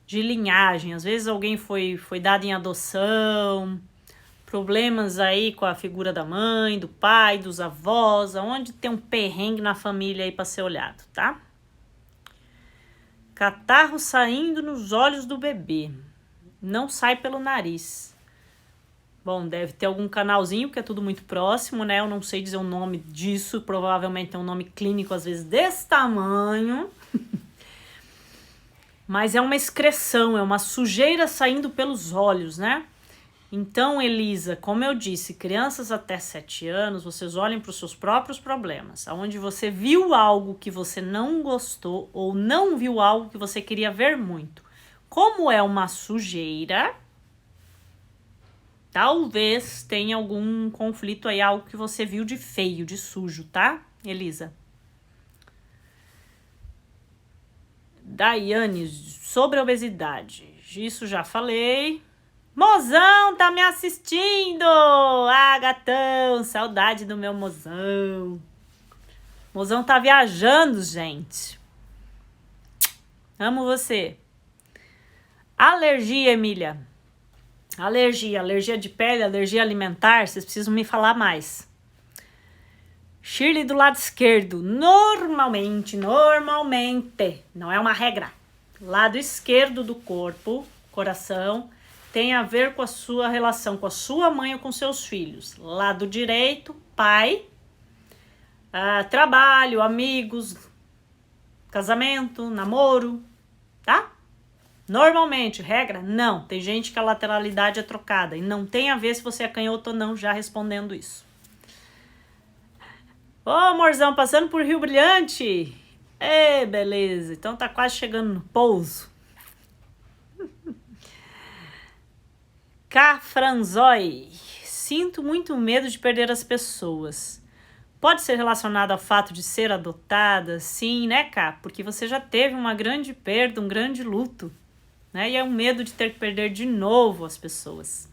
linhagem. Às vezes alguém foi dado em adoção, problemas aí com a figura da mãe, do pai, dos avós, aonde tem um perrengue na família aí para ser olhado, tá? Catarro saindo nos olhos do bebê. Não sai pelo nariz. Bom, deve ter algum canalzinho, porque é tudo muito próximo, né? Eu não sei dizer o nome disso, provavelmente tem um nome clínico, às vezes, desse tamanho. Mas é uma excreção, é uma sujeira saindo pelos olhos, né? Então, Elisa, como eu disse, crianças até 7 anos, vocês olhem para os seus próprios problemas. Onde você viu algo que você não gostou ou não viu algo que você queria ver muito. Como é uma sujeira, talvez tenha algum conflito aí, algo que você viu de feio, de sujo, tá, Elisa? Daiane, sobre a obesidade. Isso já falei. Mozão tá me assistindo! Ah, gatão, saudade do meu mozão. Mozão tá viajando, gente. Amo você. Alergia, Emília. Alergia de pele, alergia alimentar, vocês precisam me falar mais. Shirley do lado esquerdo. Normalmente, não é uma regra. Lado esquerdo do corpo, coração, tem a ver com a sua relação com a sua mãe ou com seus filhos. Lado direito, pai, trabalho, amigos, casamento, namoro, tá? Normalmente, regra? Não. Tem gente que a lateralidade é trocada e não tem a ver se você é canhoto ou não, já respondendo isso. Ô, amorzão, passando por Rio Brilhante. Beleza. Então tá quase chegando no pouso. Cafranzói. Sinto muito medo de perder as pessoas. Pode ser relacionado ao fato de ser adotada? Sim, né, Cá? Porque você já teve uma grande perda, um grande luto, né? E é um medo de ter que perder de novo as pessoas.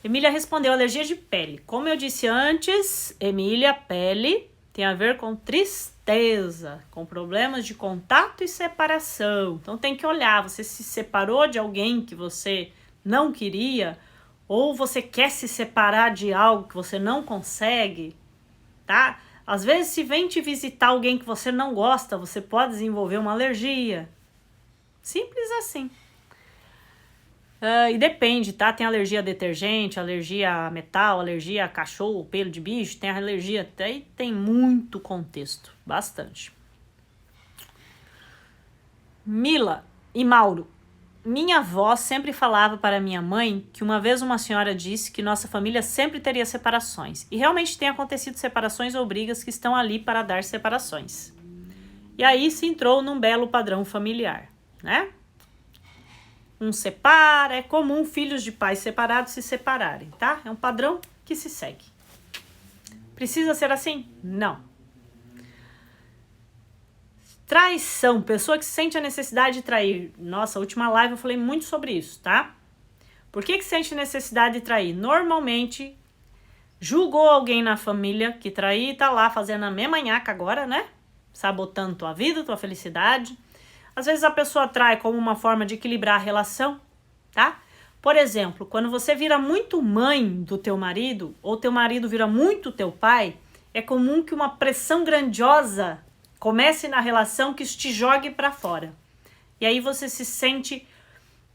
Emília respondeu, alergia de pele. Como eu disse antes, Emília, pele tem a ver com tristeza, com problemas de contato e separação. Então tem que olhar, você se separou de alguém que você não queria, ou você quer se separar de algo que você não consegue, tá? Às vezes, se vem te visitar alguém que você não gosta, você pode desenvolver uma alergia. Simples assim. E depende, tá? Tem alergia a detergente, alergia a metal, alergia a cachorro, pelo de bicho, tem alergia até e tem muito contexto, bastante. Mila e Mauro. Minha avó sempre falava para minha mãe que uma vez uma senhora disse que nossa família sempre teria separações. E realmente tem acontecido separações ou brigas que estão ali para dar separações. E aí se entrou num belo padrão familiar, né? Um separa, é comum filhos de pais separados se separarem, tá? É um padrão que se segue. Precisa ser assim? Não. Traição, pessoa que sente a necessidade de trair. Nossa, a última live eu falei muito sobre isso, tá? Por que sente necessidade de trair? Normalmente, julgou alguém na família que trair e tá lá fazendo a mesma nhaca agora, né? Sabotando tua vida, tua felicidade. Às vezes a pessoa trai como uma forma de equilibrar a relação, tá? Por exemplo, quando você vira muito mãe do teu marido, ou teu marido vira muito teu pai, é comum que uma pressão grandiosa comece na relação que isso te jogue para fora. E aí você se sente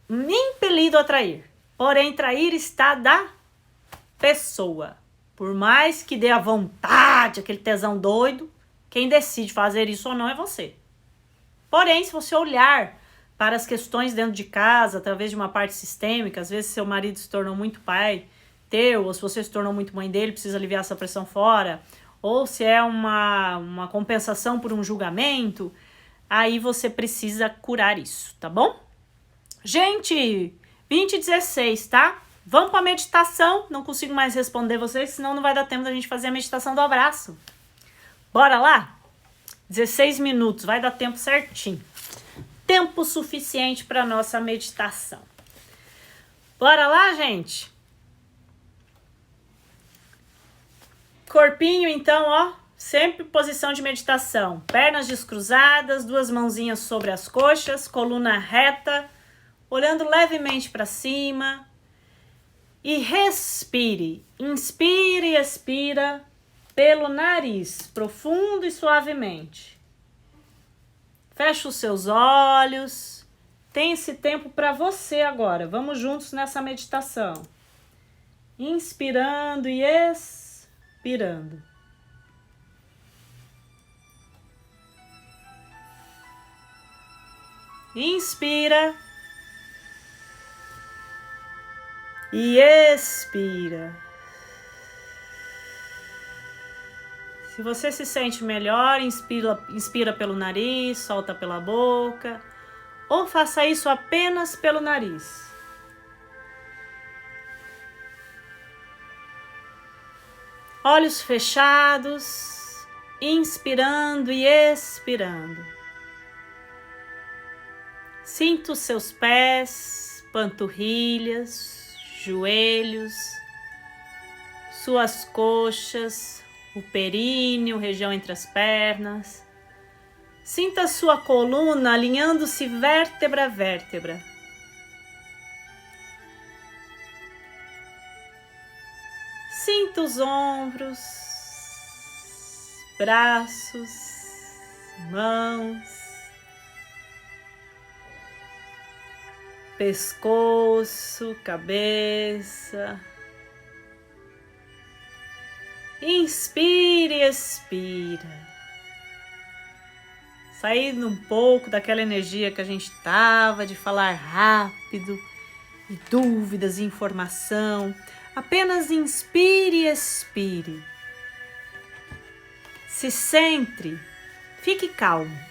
impelido a trair. Porém, trair está da pessoa. Por mais que dê a vontade, aquele tesão doido, quem decide fazer isso ou não é você. Porém, se você olhar para as questões dentro de casa, através de uma parte sistêmica, às vezes seu marido se tornou muito pai teu, ou se você se tornou muito mãe dele, precisa aliviar essa pressão fora, ou se é uma compensação por um julgamento, aí você precisa curar isso, tá bom? Gente, 20:16, tá? Vamos para a meditação. Não consigo mais responder vocês, senão não vai dar tempo da gente fazer a meditação do abraço. Bora lá? 16 minutos, vai dar tempo certinho. Tempo suficiente para nossa meditação. Bora lá, gente? Corpinho, então, ó, sempre posição de meditação. Pernas descruzadas, 2 mãozinhas sobre as coxas, coluna reta, olhando levemente para cima. E respire. Inspire e expira pelo nariz, profundo e suavemente. Feche os seus olhos. Tem esse tempo para você agora. Vamos juntos nessa meditação. Inspirando e expirando. Inspira e expira. Se você se sente melhor, inspira pelo nariz, solta pela boca, ou faça isso apenas pelo nariz. Olhos fechados, inspirando e expirando. Sinta os seus pés, panturrilhas, joelhos, suas coxas, o períneo, região entre as pernas. Sinta a sua coluna alinhando-se vértebra a vértebra. Sinta os ombros, braços, mãos, pescoço, cabeça. Inspire e expira. Saindo um pouco daquela energia que a gente estava de falar rápido, e dúvidas e informação. Apenas inspire e expire. Se centre, fique calmo.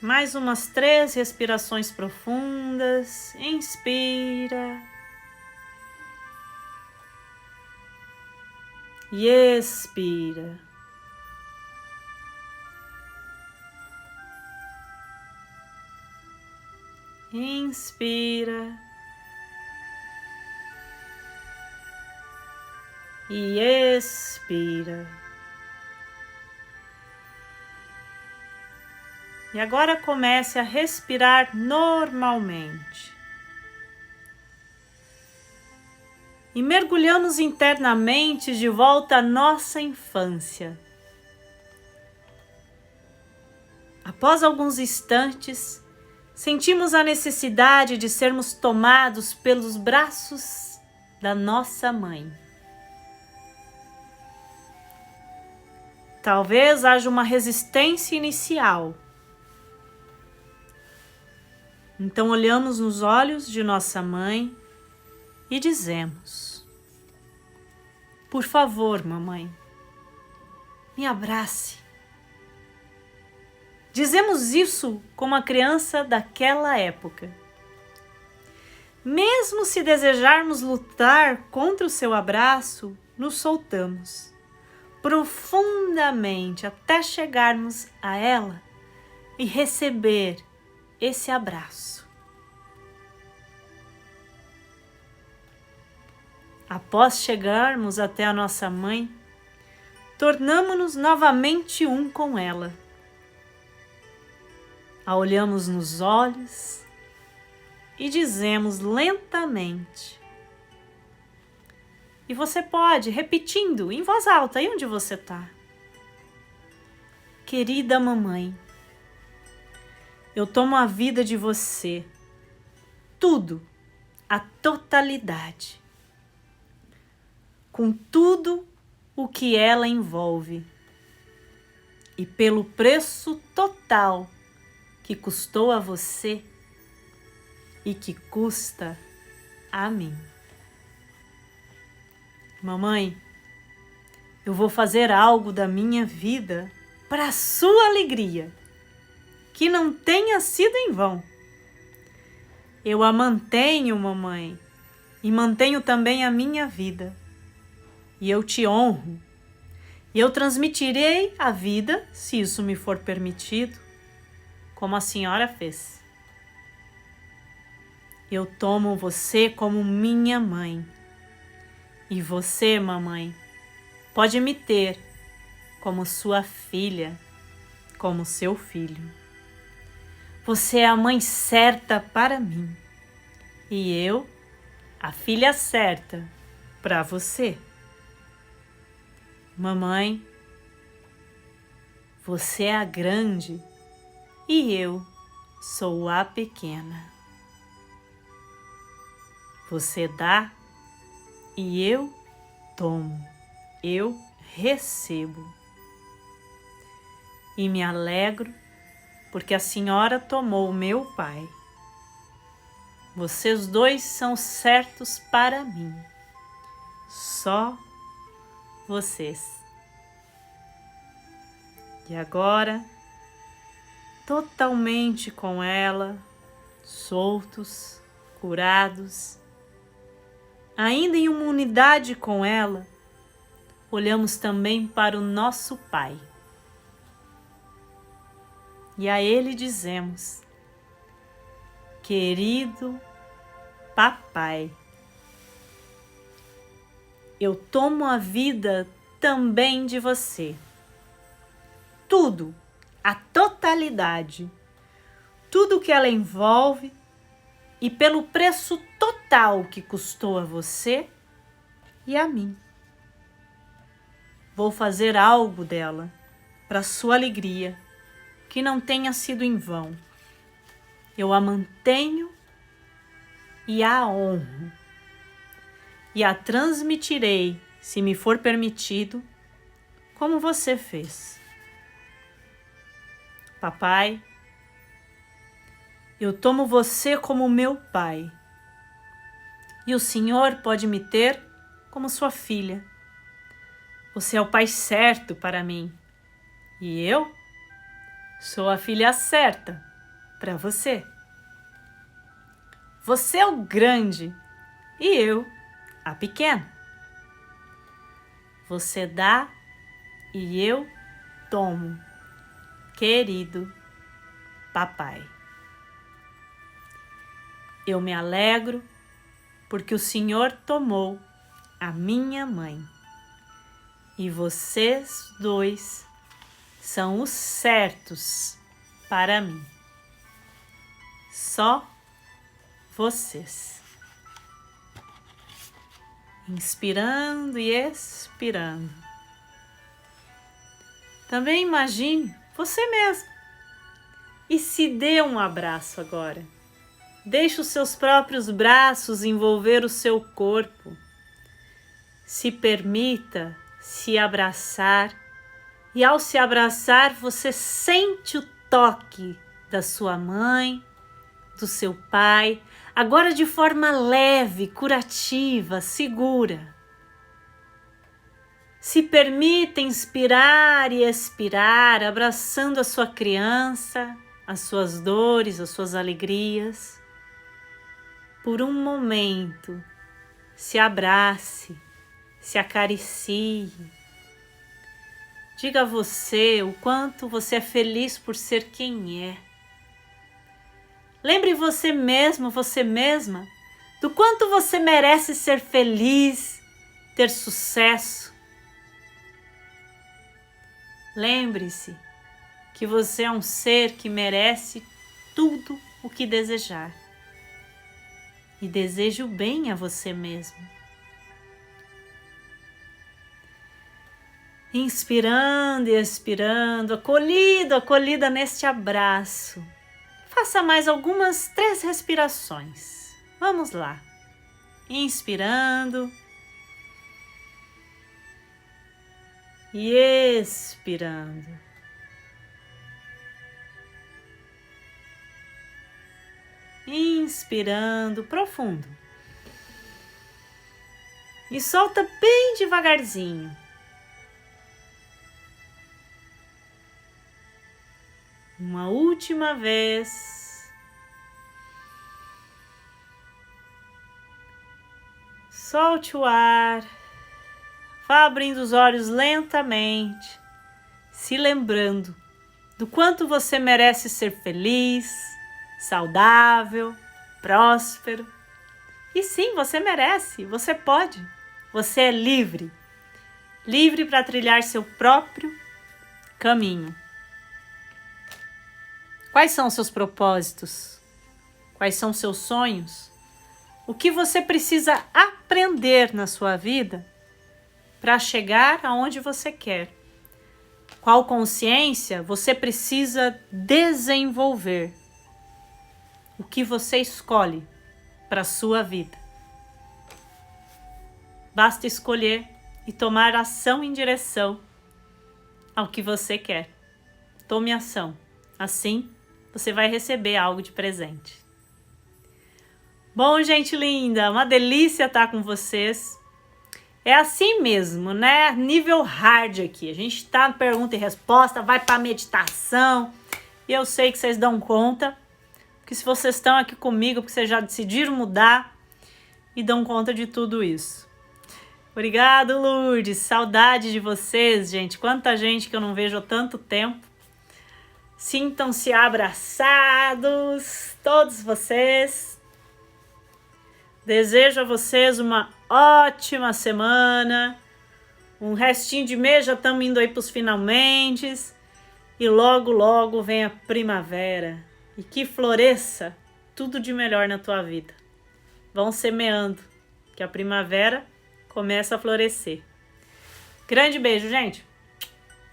Mais umas 3 respirações profundas. Inspira. E expira. Inspira. E expira. E agora comece a respirar normalmente. E mergulhamos internamente de volta à nossa infância. Após alguns instantes, sentimos a necessidade de sermos tomados pelos braços da nossa mãe. Talvez haja uma resistência inicial. Então olhamos nos olhos de nossa mãe e dizemos: por favor, mamãe, me abrace. Dizemos isso como a criança daquela época. Mesmo se desejarmos lutar contra o seu abraço, nos soltamos profundamente até chegarmos a ela e receber esse abraço. Após chegarmos até a nossa mãe, tornamo-nos novamente um com ela. A olhamos nos olhos e dizemos lentamente. E você pode, repetindo em voz alta, aí onde você está. Querida mamãe, eu tomo a vida de você, tudo, a totalidade, com tudo o que ela envolve, e pelo preço total que custou a você e que custa a mim. Mamãe, eu vou fazer algo da minha vida para a sua alegria, que não tenha sido em vão. Eu a mantenho, mamãe, e mantenho também a minha vida. E eu te honro. E eu transmitirei a vida, se isso me for permitido, como a senhora fez. Eu tomo você como minha mãe. E você, mamãe, pode me ter como sua filha, como seu filho. Você é a mãe certa para mim e eu, a filha certa para você. Mamãe, você é a grande e eu sou a pequena. Você dá e eu tomo, eu recebo. E me alegro porque a senhora tomou meu pai. Vocês dois são certos para mim. Só vocês. E agora, totalmente com ela, soltos, curados, ainda em uma unidade com ela, olhamos também para o nosso Pai. E a Ele dizemos: querido Papai, eu tomo a vida também de você. Tudo, a totalidade, tudo que ela envolve e pelo preço total que custou a você e a mim. Vou fazer algo dela para sua alegria, que não tenha sido em vão. Eu a mantenho e a honro. E a transmitirei, se me for permitido, como você fez. Papai, eu tomo você como meu pai. E o Senhor pode me ter como sua filha. Você é o pai certo para mim. E eu sou a filha certa para você. Você é o grande e eu a pequena. Você dá e eu tomo, querido Papai. Eu me alegro porque o Senhor tomou a minha mãe. E vocês dois são os certos para mim. Só vocês. Inspirando e expirando. Também imagine você mesmo. E se dê um abraço agora. Deixe os seus próprios braços envolver o seu corpo. Se permita se abraçar. E ao se abraçar, você sente o toque da sua mãe, do seu pai, agora de forma leve, curativa, segura. Se permita inspirar e expirar, abraçando a sua criança, as suas dores, as suas alegrias. Por um momento, se abrace, se acaricie. Diga a você o quanto você é feliz por ser quem é. Lembre você mesmo, você mesma, do quanto você merece ser feliz, ter sucesso. Lembre-se que você é um ser que merece tudo o que desejar. E deseje o bem a você mesmo. Inspirando e expirando, acolhida neste abraço. Faça mais algumas 3 respirações. Vamos lá. Inspirando e expirando. Inspirando profundo. E solta bem devagarzinho. Uma última vez. Solte o ar. Vá abrindo os olhos lentamente, se lembrando do quanto você merece ser feliz, saudável, próspero. E sim, você merece, você pode. Você é livre. Livre para trilhar seu próprio caminho. Quais são os seus propósitos? Quais são os seus sonhos? O que você precisa aprender na sua vida para chegar aonde você quer? Qual consciência você precisa desenvolver? O que você escolhe para a sua vida? Basta escolher e tomar ação em direção ao que você quer. Tome ação. Assim, você vai receber algo de presente. Bom, gente linda, uma delícia estar com vocês. É assim mesmo, né? Nível hard aqui. A gente tá no pergunta e resposta, vai para meditação. E eu sei que vocês dão conta. Porque se vocês estão aqui comigo, porque vocês já decidiram mudar e dão conta de tudo isso. Obrigado, Lourdes. Saudade de vocês, gente. Quanta gente que eu não vejo há tanto tempo. Sintam-se abraçados, todos vocês. Desejo a vocês uma ótima semana. Um restinho de mês, já estamos indo aí para os finalmente. E logo, logo vem a primavera. E que floresça tudo de melhor na tua vida. Vão semeando, que a primavera começa a florescer. Grande beijo, gente.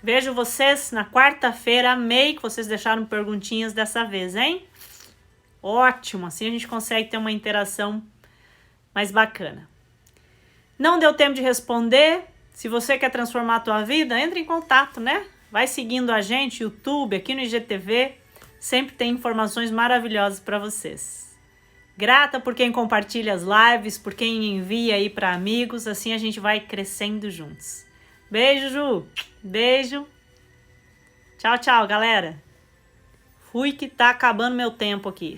Vejo vocês na quarta-feira. Amei que vocês deixaram perguntinhas dessa vez, hein? Ótimo, assim a gente consegue ter uma interação mais bacana. Não deu tempo de responder? Se você quer transformar a tua vida, entre em contato, né? Vai seguindo a gente, YouTube, aqui no IGTV. Sempre tem informações maravilhosas para vocês. Grata por quem compartilha as lives, por quem envia aí para amigos. Assim a gente vai crescendo juntos. Beijo, Ju. Beijo. Tchau, tchau, galera. Fui que tá acabando meu tempo aqui.